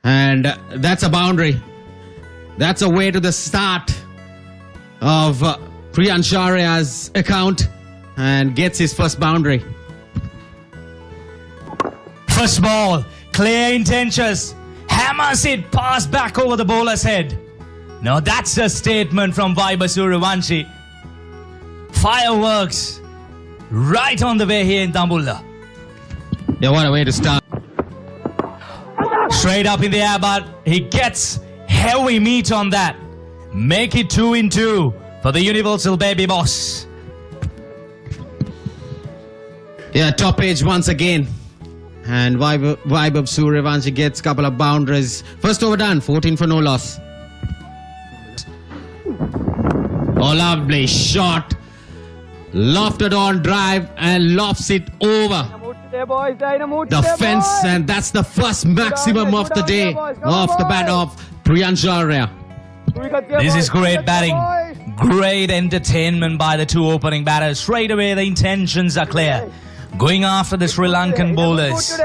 And that's a boundary. That's a way to the start of Priyansharya's account and gets his first boundary. First ball, clear intentions, hammers it past back over the bowler's head. Now that's a statement from Vaibhav Suryavanshi. Fireworks right on the way here in Dambulla. Yeah, what a way to start. Straight up in the air, but he gets heavy meat on that. Make it 2-2 for the Universal Baby Boss. Yeah, top edge once again. And Vaibhav Suryavanshi gets a couple of boundaries. First over done, 14 for no loss. Oh, lovely shot. Lofted on drive and lofts it over the fence, and that's the first maximum of the day off the bat of Priyansharya. This is great batting. Great entertainment by the two opening batters. Straight away the intentions are clear. Going after the Sri Lankan bowlers.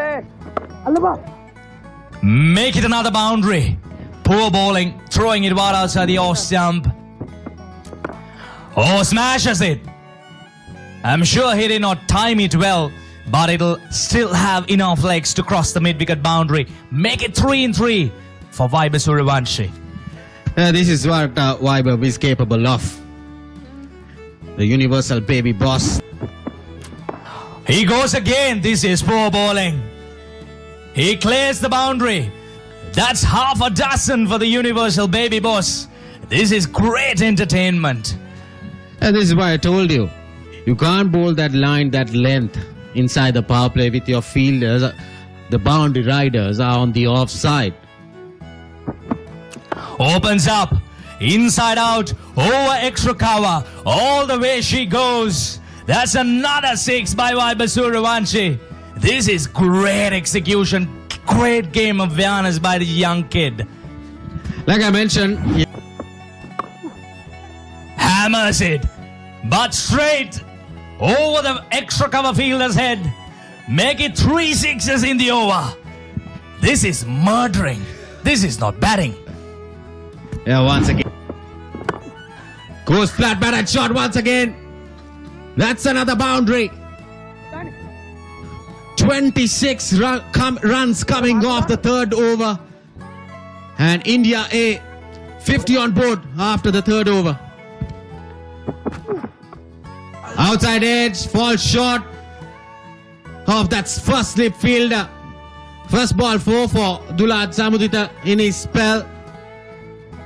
Make it another boundary. Poor bowling. Throwing it right outside the off stump. Oh, smashes it. I'm sure he did not time it well, but it'll still have enough legs to cross the mid-wicket boundary. Make it 3-3 for Vaibhav Suryavanshi. This is what Vaibhav is capable of. The Universal Baby Boss. He goes again. This is poor bowling. He clears the boundary. That's half a dozen for the Universal Baby Boss. This is great entertainment. And this is why I told you. You can't bowl that line, that length inside the power play with your fielders. The boundary riders are on the offside. Opens up. Inside out. Over extra cover. All the way she goes. That's another 6 by Vaibhav Suryavanshi. This is great execution. Great game of awareness by the young kid. Like I mentioned, Hammers it. But straight over the extra cover fielder's head. Make it 3 sixes in the over. This is murdering. This is not batting. yeah, once again. Goes flat batted shot once again. That's another boundary. 26 runs coming off the third over. And India A 50 on board after the third over. Outside edge, falls short of that first slip fielder. First ball 4 for Dulad Samudita in his spell.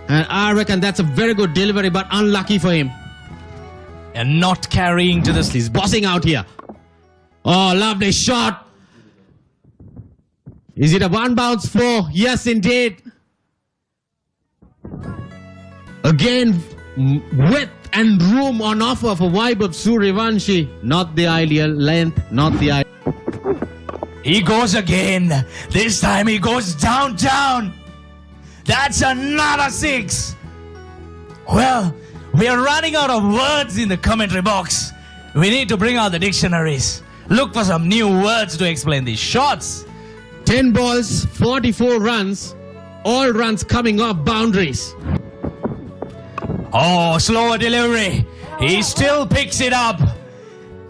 And I reckon that's a very good delivery, but unlucky for him. And not carrying to the He's sleeves. bossing out here. Oh, lovely shot. Is it a one bounce 4? Yes, indeed. Again, width and room on offer for Vaibhav Suryavanshi. Not the ideal length, not the ideal. He goes again. This time he goes down. That's another 6. Well, we are running out of words in the commentary box. We need to bring out the dictionaries. Look for some new words to explain these shots. 10 balls, 44 runs. All runs coming off boundaries. Oh, slower delivery. He still picks it up.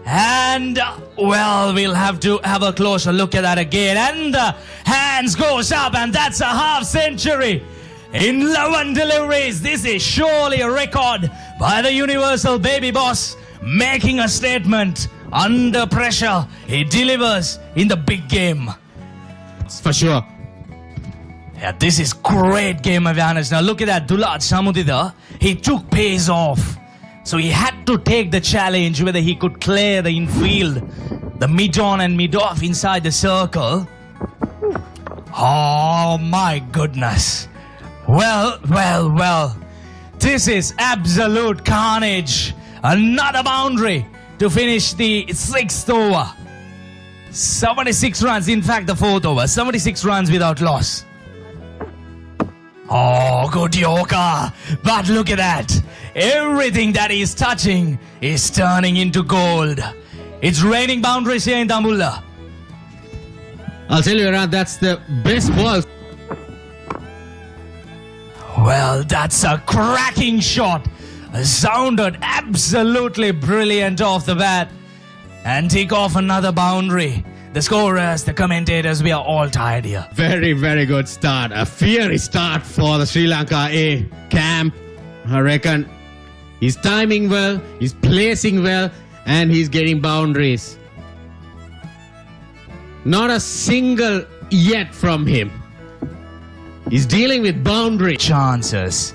And, well, we'll have to have a closer look at that again. And the hands goes up, and that's a half century. In 11 deliveries, this is surely a record by the Universal Baby Boss, making a statement. Under pressure, he delivers in the big game. For sure. Yeah, this is great game awareness. Now look at that, Dulad Samudita. He took pace off. So he had to take the challenge whether he could clear the infield, the mid-on and mid-off inside the circle. Oh my goodness. Well. This is absolute carnage. Another boundary to finish the 6th over. 76 runs, in fact the 4th over. 76 runs without loss. Oh, good Yorker. But look at that. Everything that he's touching is turning into gold. It's raining boundaries here in Dambulla. I'll tell you, Rad, that's the best ball. Well, that's a cracking shot. Sounded absolutely brilliant off the bat. And take off another boundary. The scorers, the commentators, we are all tired here. Very, very good start. A fiery start for the Sri Lanka A camp. I reckon he's timing well, he's placing well, and he's getting boundaries. Not a single yet from him. He's dealing with boundary Chances.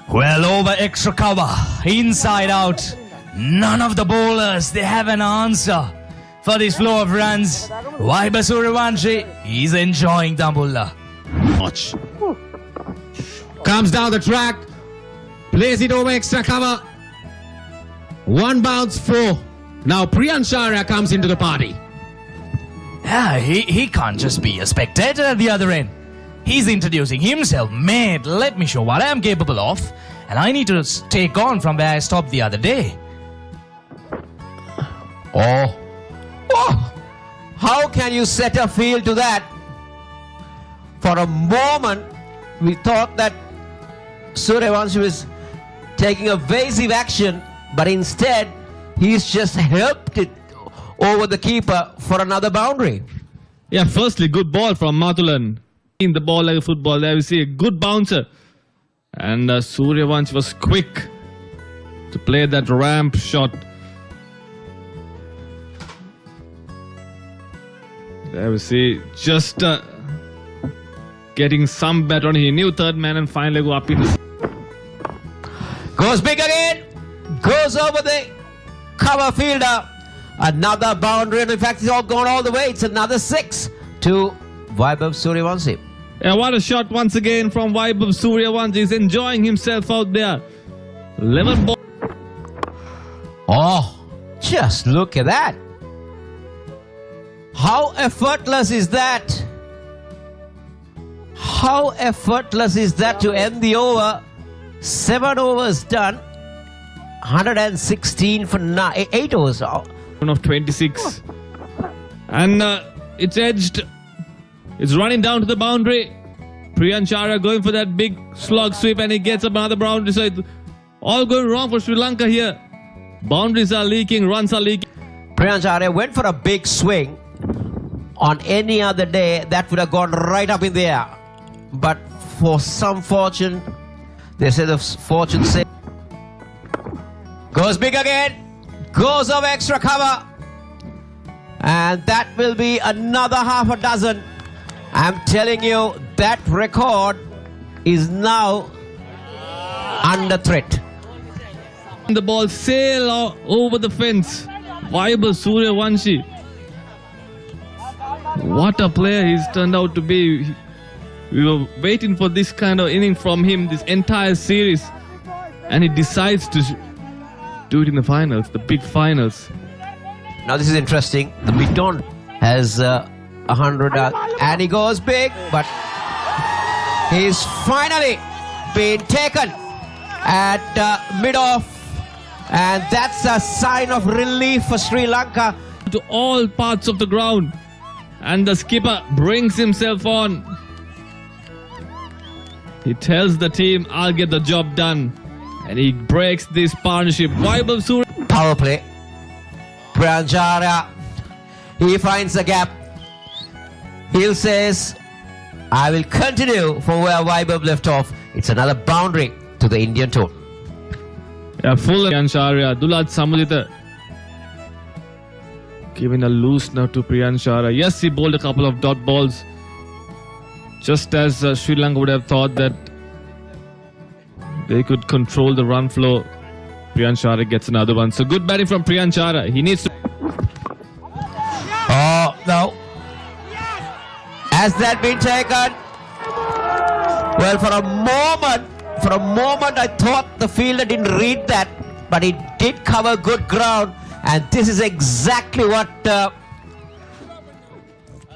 Well, over extra cover, inside out. None of the bowlers, they have an answer for this flow of runs. Vaibhav Suryavanshi, he's enjoying Dambulla. Watch. Comes down the track, plays it over extra cover. One bounce, 4. Now Priyansharya comes into the party. Yeah, he can't just be a spectator at the other end. He's introducing himself. Mate, let me show what I'm capable of. And I need to take on from where I stopped the other day. Oh, how can you set a field to that? For a moment, we thought that Suryavanshi was taking evasive action, but instead, he's just helped it over the keeper for another boundary. Yeah, firstly, good ball from Mathulan. In the ball like a football, there we see a good bouncer. And Suryavanshi was quick to play that ramp shot. There we see just getting some bet on. He knew third man and finally go up in the... Goes big again. Goes over the cover fielder. Another boundary. And in fact, it's all gone all the way. It's another 6 to Vaibhav Suryavanshi. Yeah, what a shot once again from Vaibhav Suryavanshi. He's enjoying himself out there. 11 ball. Oh, just look at that. How effortless is that? How effortless is that to end the over? 7 overs done. 116 for 8 overs. Of 26. And it's edged. It's running down to the boundary. Priyansharya going for that big slog sweep and he gets up another boundary. So it's all going wrong for Sri Lanka here. Boundaries are leaking, runs are leaking. Priyansharya went for a big swing. On any other day, that would have gone right up in the air. But for some fortune, they say the fortune say. Goes big again. Goes over extra cover. And that will be another half a dozen. I'm telling you, that record is now under threat. The ball sail over the fence. Vaibhav Suryavanshi. What a player he's turned out to be. We were waiting for this kind of inning from him this entire series. And he decides to do it in the finals, the big finals. Now this is interesting. The mid-on has 100 and he goes big, but he's finally been taken at mid-off, and that's a sign of relief for Sri Lanka. To all parts of the ground, and the skipper brings himself on. He tells the team, I'll get the job done, and he breaks this partnership. Vaibhav Suryavanshi. Power play. Priyansharya, he finds a gap. He says, I will continue from where Vaibhav left off. It's another boundary to the Indian tour. Yeah, full Priyansharya, Dulat Samudita giving a loose now to Priyansharya. Yes, he bowled a couple of dot balls. Just as Sri Lanka would have thought that they could control the run flow. Priyansharya gets another one. So good batting from Priyansharya. He needs to... Oh, no. Has that been taken? Well, for a moment I thought the fielder didn't read that, but he did cover good ground, and this is exactly what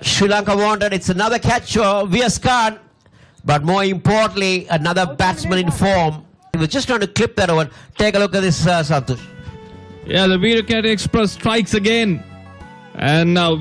Sri Lanka wanted. It's another catch for V.S. Khan, but more importantly, another batsman in form. We're just trying to clip that over. Take a look at this, Santosh. Yeah, the Veerakat Express strikes again. And now...